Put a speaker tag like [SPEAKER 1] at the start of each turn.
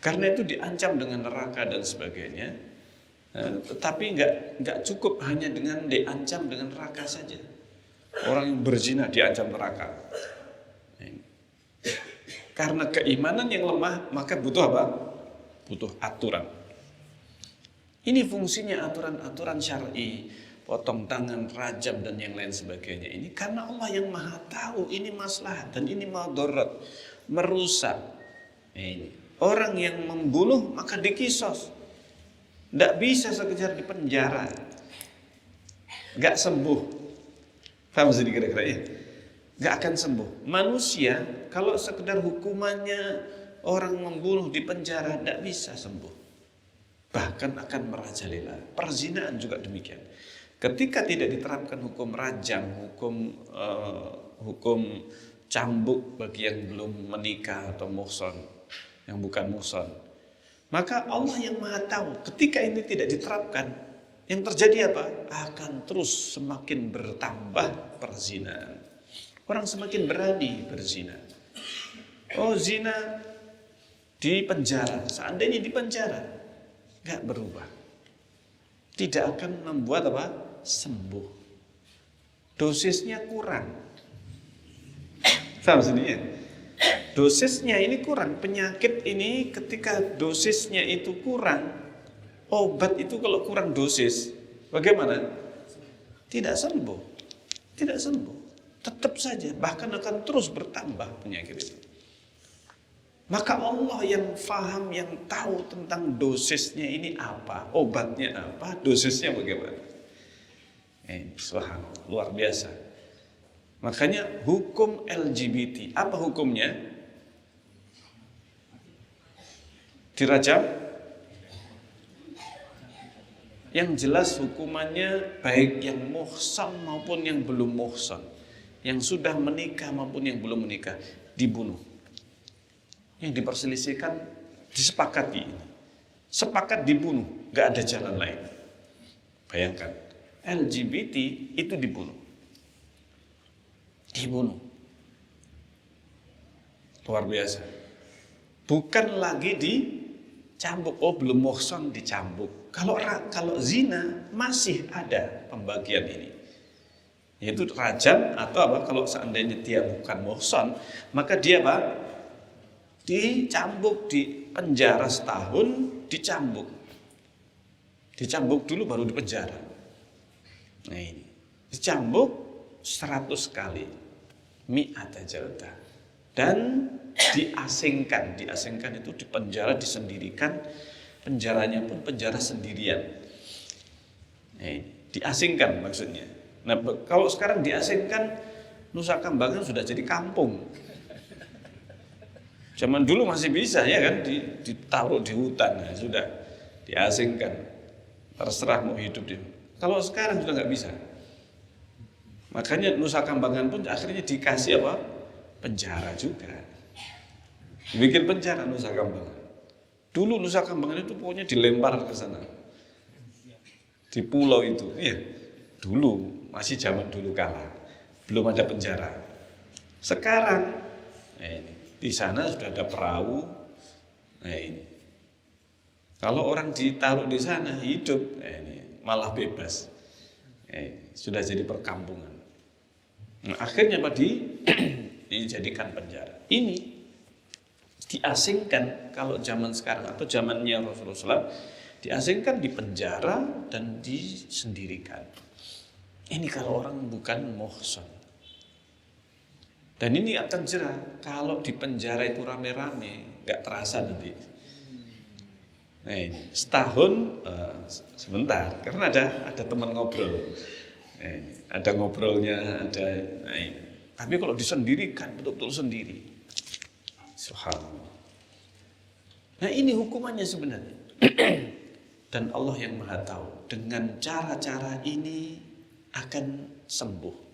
[SPEAKER 1] Karena itu diancam dengan neraka dan sebagainya. Tetapi nggak cukup hanya dengan diancam dengan neraka saja. Orang yang berzina diancam neraka. Karena keimanan yang lemah, maka butuh apa? Butuh aturan. Ini fungsinya aturan-aturan syar'i, potong tangan, rajam dan yang lain sebagainya. Ini karena Allah yang Maha tahu ini maslahat dan ini madarat, merusak. Ini orang yang membunuh maka dikisos. Tidak bisa sekejar di penjara, nggak sembuh. Paham sih kira-kira ya? Nggak akan sembuh. Manusia kalau sekedar hukumannya orang membunuh di penjara tidak bisa sembuh. Bahkan akan merajalela. Perzinaan juga demikian. Ketika tidak diterapkan hukum rajam, hukum cambuk bagi yang belum menikah atau muhsan, yang bukan muhsan, maka Allah yang Maha tahu ketika ini tidak diterapkan, yang terjadi apa? Akan terus semakin bertambah perzinaan. Orang semakin berani berzina. Oh, zina di penjara, seandainya di penjara nggak berubah, tidak akan membuat apa? Sembuh. Dosisnya kurang. Sama sendiri. Dosisnya ini kurang. Penyakit ini ketika dosisnya itu kurang, obat itu kalau kurang dosis, bagaimana? Tidak sembuh. Tidak sembuh. Tetap saja, bahkan akan terus bertambah penyakit itu. Maka Allah yang faham, yang tahu tentang dosisnya ini apa, obatnya apa, dosisnya bagaimana. Subhanallah, luar biasa. Makanya hukum LGBT, apa hukumnya? Dirajam? Yang jelas hukumannya baik yang muhsan maupun yang belum muhsan, yang sudah menikah maupun yang belum menikah, dibunuh. Yang diperselisihkan disepakati ini. Sepakat dibunuh, gak ada jalan lain. Bayangkan, LGBT itu dibunuh. Dibunuh. Luar biasa. Bukan lagi dicambuk. Oh, belum muhsan dicambuk. Kalau zina masih ada pembagian ini. Yaitu rajam atau apa? Kalau seandainya dia bukan muhsan, maka dia apa? Dicambuk, di penjara setahun, dicambuk. Dicambuk dulu baru di penjara. Nah ini. Dicambuk 100 kali. Mi'ata jaldah. Dan diasingkan. Diasingkan itu dipenjara, disendirikan. Penjaranya pun penjara sendirian. Nah, diasingkan maksudnya. Nah, kalau sekarang diasingkan, Nusa Kambangan sudah jadi kampung. Zaman dulu masih bisa ya kan, ditaruh di hutan, ya, sudah diasingkan. Terserah mau hidup di. Kalau sekarang sudah nggak bisa. Makanya Nusa Kambangan pun akhirnya dikasih apa? Penjara juga. Bikin penjara Nusa Kambangan. Dulu Nusa Kambangan itu pokoknya dilempar ke sana. Di pulau itu. Iya. Dulu, masih zaman dulu kala. Belum ada penjara. Sekarang ini, di sana sudah ada perahu. Nah ini. Kalau orang ditaruh di sana hidup, ini malah bebas. Sudah jadi perkampungan. Nah, akhirnya apa? Dijadikan penjara. Ini diasingkan kalau zaman sekarang atau zamannya Rasulullah, diasingkan, di penjara dan disendirikan. Ini kalau orang bukan muhsan. Dan ini akan jerah kalau di penjara itu rame-rame, nggak terasa nanti. Nah ini setahun sebentar, karena ada teman ngobrol, ada ngobrolnya, ada. Nah ini. Tapi kalau disendirikan, betul-betul sendiri. Subhanallah. Nah ini hukumannya sebenarnya. Dan Allah yang Maha tahu, dengan cara-cara ini akan sembuh.